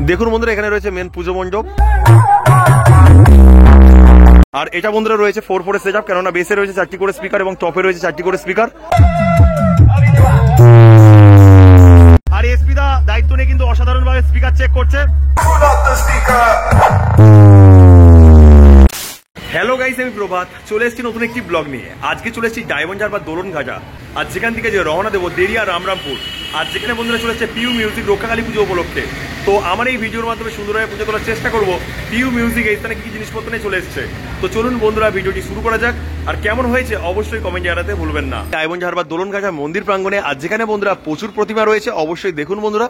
দেখুন বন্ধুরা এখানে রয়েছে মেন পুজো মণ্ডপ, আর এটা বন্ধুরা রয়েছে 4/4 সেটআপ, কেননা বেসে রয়েছে 4টি করে স্পিকার এবং টপে রয়েছে 4টি করে স্পিকার। আর এসপি দা দায়িত্ব নিয়ে কিন্তু অসাধারণভাবে স্পিকার চেক করছে। হ্যালো গাইস, আমি প্রভাত চলে এসেছি নতুন একটি ব্লগ নিয়ে। আজকে চলে এসেছি ডায়মন্ড হারবার দোলন ঘাটা, আর যেখান থেকে যে রওনা দেবো দেরিয়া রামরামপুর, আর যেখানে বন্ধুরা চলে এসেছে পিউ মিউজিক রক্ষাকালী পুজো উপলক্ষে। তো আমার এই ভিডিওর মাধ্যমে সুন্দরভাবে পুজো করার চেষ্টা করবো পিউ মিউজিক এই স্থানে কি জিনিসপত্র নিয়ে চলে এসেছে। তো চলুন বন্ধুরা ভিডিওটি শুরু করা যাক, আর কেমন হয়েছে অবশ্যই কমেন্ট জানাতে ভুলবেন না। ডায়মন্ড হারবার দোলন ঘাটা মন্দির প্রাঙ্গণে, আর যেখানে বন্ধুরা প্রচুর প্রতিমা রয়েছে, অবশ্যই দেখুন বন্ধুরা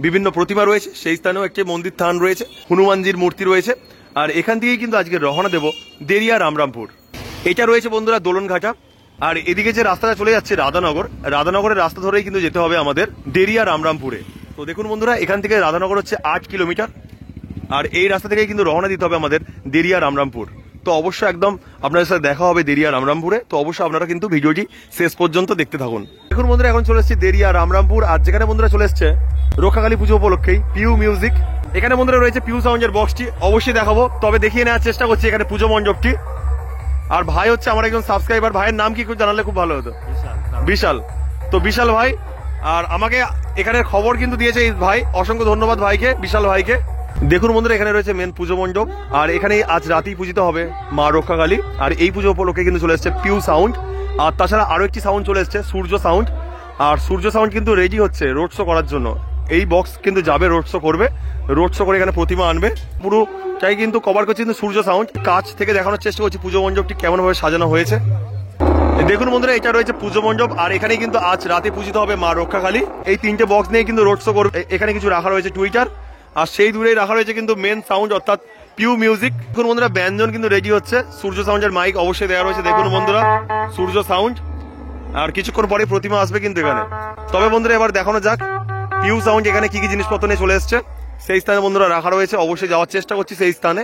বিভিন্ন প্রতিমা রয়েছে। সেই স্থানেও একটি মন্দির স্থান রয়েছে, হনুমানজির মূর্তি রয়েছে। আর এখান থেকেই কিন্তু আজকে রওনা দেব দেরিয়া রামরামপুর। এটা রয়েছে বন্ধুরা দোলন ঘাটা, আর এদিকে যে রাস্তাটা চলে যাচ্ছে রাধানগর, রাধানগরের রাস্তা ধরেই কিন্তু যেতে হবে আমাদের দেরিয়া রামরামপুরে। তো দেখুন বন্ধুরা এখান থেকে রাধানগর হচ্ছে 8 কিলোমিটার, আর এই রাস্তা থেকেই কিন্তু রওনা দিতে হবে আমাদের দেরিয়া রামরামপুর। তো অবশ্যই একদম আপনাদের সাথে দেখা হবে দেরিয়া রামরামপুরে। তো অবশ্যই আপনারা কিন্তু ভিডিওটি শেষ পর্যন্ত দেখতে থাকুন। দেখুন বন্ধুরা এখন চলে এসেছি দেরিয়া রামরামপুর, আর যেখানে বন্ধুরা চলে এসছে রক্ষাকালী পুজো উপলক্ষেই পিউ মিউজিক। এখানে বন্ধুরা রয়েছে পিউ সাউন্ডের বক্সটি, অবশ্যই দেখাবো, তবে দেখিয়ে নেওয়ার চেষ্টা করছি এখানে পুজো মণ্ডপটি। আর ভাই হচ্ছে আমার একজন সাবস্ক্রাইবার, ভাইয়ের নাম কি একটু জানালে খুব ভালো হতো। বিশাল। তো বিশাল ভাই, আর আমাকে এখানে খবর কিন্তু দিয়েছে এই ভাই, অসংখ্য ধন্যবাদ ভাইকে, বিশাল ভাইকে। দেখুন বন্ধুরা এখানে রয়েছে মেন পুজো মণ্ডপ, আর এখানে আজ রাতেই পূজিত হবে মা রক্ষাকালী। আর এই পুজো উপলক্ষে কিন্তু চলে এসছে পিউ সাউন্ড, আর তাছাড়া আরো একটি সাউন্ড চলে এসছে সূর্য সাউন্ড। আর সূর্য সাউন্ড কিন্তু রেডি হচ্ছে রোড শো করার জন্য। এই বক্স কিন্তু যাবে রোড শো করবে, রোড শো করে এখানে প্রতিমা আনবে। পুরো চাই কিন্তু কভার করছে কিন্তু সূর্য সাউন্ড। কাছ থেকে দেখানোর চেষ্টা করছি পুজো মণ্ডপটি কেমন ভাবে সাজানো হয়েছে। দেখুন বন্ধুরা এটা রয়েছে পুজো মণ্ডপ, আর এখানে কিন্তু আজ রাতে পূজিত হবে মা রক্ষাকালী। এই 3টে বক্স নিয়ে কিন্তু রোড শো করবে। এখানে কিছু রাখা রয়েছে টুইটার, আর সেই দূরেই রাখা রয়েছে কিন্তু মেন সাউন্ড অর্থাৎ পিউ মিউজিক। দেখুন বন্ধুরা ব্যঞ্জন কিন্তু রেডি হচ্ছে, সূর্য সাউন্ডের মাইক অবশ্যই দেওয়া রয়েছে। দেখুন বন্ধুরা সূর্য সাউন্ড, আর কিছুক্ষণ পরে প্রতিমা আসবে কিন্তু এখানে। তবে বন্ধুরা এবার দেখানো যাক পিউ সাউন্ড এখানে কি কি জিনিসপত্র নিয়ে চলে এসছে। সেই স্থানে বন্ধুরা রাখা রয়েছে, অবশ্যই যাওয়ার চেষ্টা করছি সেই স্থানে।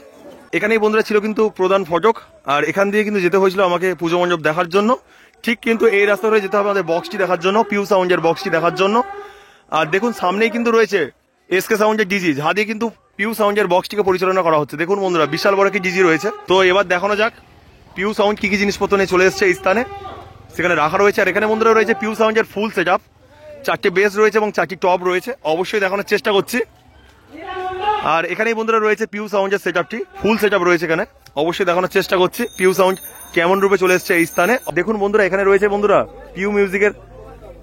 এখানেই বন্ধুরা ছিল কিন্তু প্রধান ফটক, আর এখান দিয়ে কিন্তু যেতে হয়েছিল আমাকে পুজো মণ্ডপ দেখার জন্য। ঠিক কিন্তু এই রাস্তা ধরে যেতে হবে আমাদের বক্সটি দেখার জন্য, পিউ সাউন্ডের বক্সটি দেখার জন্য। আর দেখুন সামনেই কিন্তু রয়েছে এসকে সাউন্ডের ডিজি, যা দিয়ে কিন্তু পিউ সাউন্ডের বক্সটিকে পরিচালনা করা হচ্ছে। দেখুন বন্ধুরা বিশাল বড় কি ডিজি রয়েছে। তো এবার দেখানো যাক পিউ সাউন্ড কি কি জিনিসপত্র নিয়ে চলে এসছে এই স্থানে, সেখানে রাখা রয়েছে। আর এখানে বন্ধুরা রয়েছে পিউ সাউন্ডের ফুল সেটআপ, 4টে বেস রয়েছে এবং 4টি টপ রয়েছে, অবশ্যই দেখানোর চেষ্টা করছি। আর এখানেই বন্ধুরা রয়েছে পিউ সাউন্ডের সেটআপটি, ফুল সেটআপ রয়েছে এখানে, অবশ্যই দেখানোর চেষ্টা করছি পিউ সাউন্ড কেমন রূপে চলে এসছে এই স্থানে। দেখুন বন্ধুরা এখানে রয়েছে বন্ধুরা পিউ মিউজিকের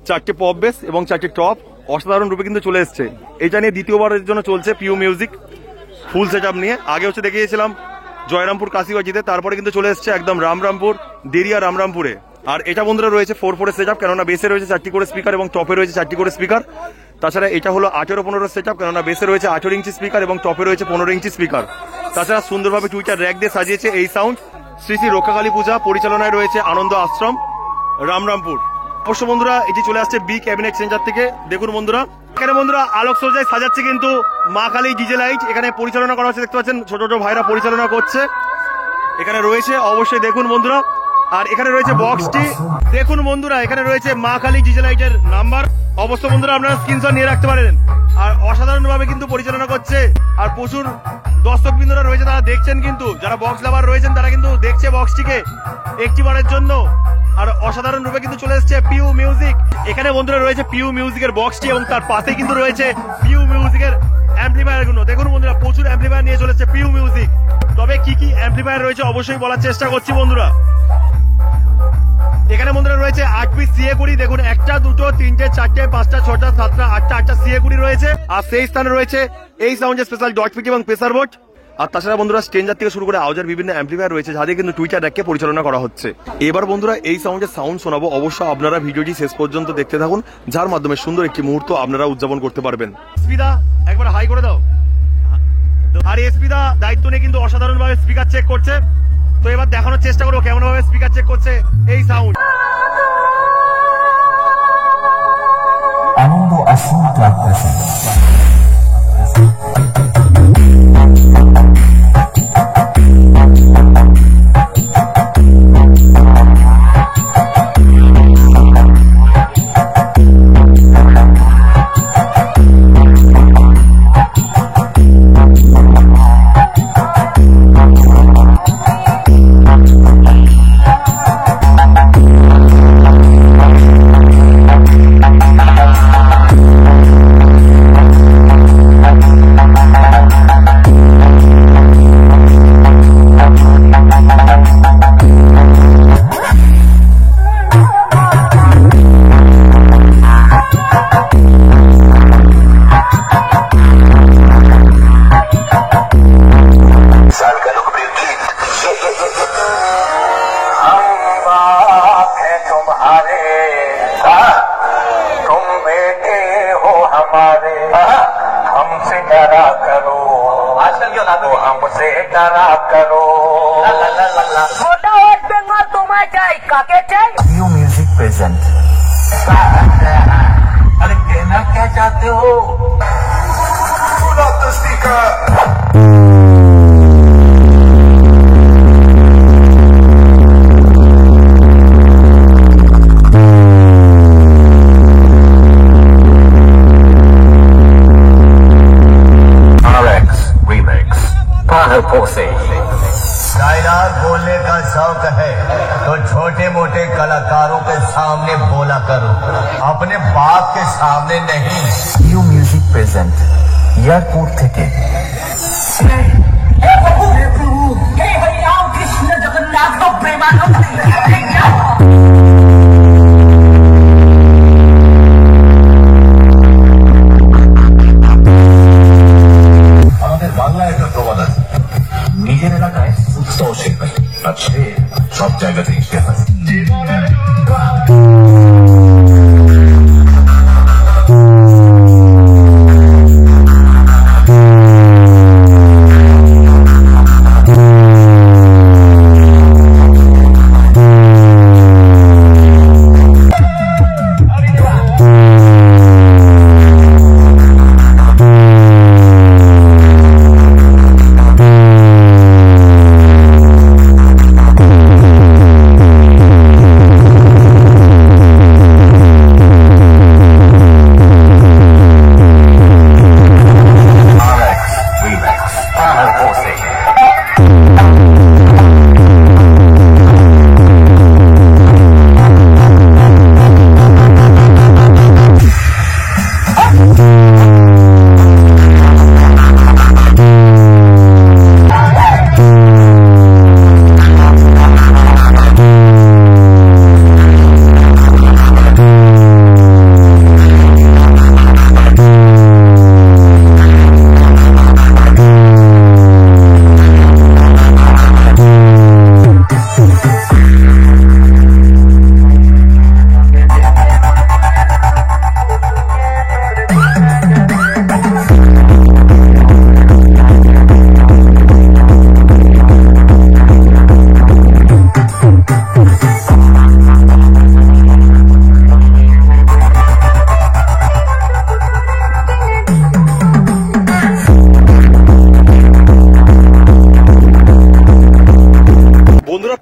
4টে পপ বেস এবং 4টি টপ, অসাধারণ রূপে কিন্তু চলে এসছে। এটা নিয়ে দ্বিতীয়বারের জন্য চলছে পিউ মিউজিক ফুল সেটআপ নিয়ে। আগে হচ্ছে দেখিয়েছিলাম জয়রামপুর কাশিবাজিতে, তারপরে কিন্তু চলে এসছে একদম রামরামপুর দেরিয়া রামরামপুরে। আর এটা বন্ধুরা রয়েছে 4/4 সেটআপ, কেননা বেসে রয়েছে 4টি করে স্পিকার এবং টপে রয়েছে 4টি করে স্পিকার। তাছাড়া এটা হলো 18/15 সেটআপ, কেননা বেসে রয়েছে 18 ইঞ্চি স্পিকার এবং টপে রয়েছে 15 ইঞ্চি স্পিকার। তাছাড়া সুন্দরভাবে টুইটার র্যাক দিয়ে সাজিয়েছে এই সাউন্ড। শ্রী শ্রী রক্ষাকালী পূজা পরিচালনায় রয়েছে আনন্দ আশ্রম রামরামপুর। অবশ্য বন্ধুরা এটি চলে আসছে বি ক্যাবিনেট সেন্টার থেকে। দেখুন বন্ধুরা এখানে বন্ধুরা আলোক সজ্জায় সাজাচ্ছে কিন্তু মা কালী ডিজে লাইট, এখানে পরিচালনা করা হচ্ছে, দেখতে পাচ্ছেন ছোট ছোট ভাইরা পরিচালনা করছে এখানে রয়েছে, অবশ্যই দেখুন বন্ধুরা। আর এখানে রয়েছে বক্সটি, দেখুন বন্ধুরা এখানে রয়েছে মা কালী ডিজে লাইটের নাম্বার, অবশ্য বন্ধুরা আপনারা স্ক্রিনশট নিয়ে রাখতে পারেন। আর অসাধারণভাবে কিন্তু পরিচালনা করছে, আর প্রচুর দর্শকবৃন্দরা রয়েছে, তারা দেখছেন কিন্তু, যারা বক্স লাভার রয়েছেন তারা কিন্তু দেখছে বক্সটিকে একটিবারের জন্য। আর অসাধারণ রূপে কিন্তু চলে এসছে পিউ মিউজিক। এখানে বন্ধুরা রয়েছে পিউ মিউজিকের বক্সটি, এবং তার পাশে কিন্তু রয়েছে পিউ মিউজিকের অ্যাম্পলিফায়ার গুলো। দেখুন বন্ধুরা প্রচুর অ্যাম্পলিফায়ার নিয়ে চলেছে পিউ মিউজিক। তবে কি কি অ্যাম্পলিফায়ার রয়েছে অবশ্যই বলার চেষ্টা করছি বন্ধুরা। এখানে বন্ধুরা রয়েছে 8 পিস সিএ কুড়ি, দেখুন 1টা 2টো 3টে 4টে 5টা 6টা 7টা 8টা সিএ কুড়ি রয়েছে। আর সেই স্থানে রয়েছে এই সাউন্ডের স্পেশাল ডট পিটি এবং প্রেসার বোর্ড। আর তাছাড়া বন্ধুরা স্ট্রেঞ্জার থেকে শুরু করে আওয়াজের বিভিন্ন অ্যাম্পলিফায়ার রয়েছে, যাদের কিন্তু টুইটার র্যাককে পরিচালনা করা হচ্ছে। এবার বন্ধুরা এই সাউন্ডের সাউন্ড শোনাবো, অবশ্যই আপনারা ভিডিওটি শেষ পর্যন্ত দেখতে থাকুন, যার মাধ্যমে সুন্দর একটি মুহূর্ত আপনারা উদযাপন করতে পারবেন। এসপিদা একবার হাই করে দাও। আর এসপিদা দায়িত্ব নিয়ে কিন্তু অসাধারণভাবে স্পিকার চেক করছে। তো এবার দেখানোর চেষ্টা করবো কেমন ভাবে স্পিকার চেক করছে এই সাউন্ড। আনন্দ আশ্রম ক্লাব। तो हमसे डरा करो। छोटा वेस्ट बंगाल तुम्हें चाहिए, काके चाहिए? P U music present. अरे कहना क्या चाहते हो? Pull up the speaker. Dialogue बोलने का शौक है तो छोटे मोटे कलाकारों के सामने बोला करो, अपने बाप के सामने नहीं। पीयू म्यूजिक प्रेजेंट एयरपोर्ट থেকে। हे प्रभु, हे हरि राम कृष्ण जगन्नाथ प्रेमानंद। আমাদের বাংলায় একটা প্রবাদ আছে, নিজের এলাকায় সুস্থও শেখায়, আর সে সব জায়গাতেই শেখায়।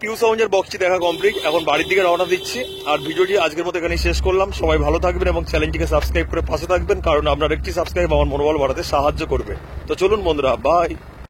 পিউ সাউন্ডের বক্সটি দেখা কমপ্লিট, এখন বাড়ির দিকে রওনা দিচ্ছি। আর ভিডিওটি আজকের মতো এখানে শেষ করলাম। সবাই ভালো থাকবেন এবং চ্যানেলটিকে সাবস্ক্রাইব করে পাশে থাকবেন, কারণ আপনার একটি সাবস্ক্রাইব আমার মনোবল বাড়াতে সাহায্য করবে। তো চলুন বন্ধুরা, বাই।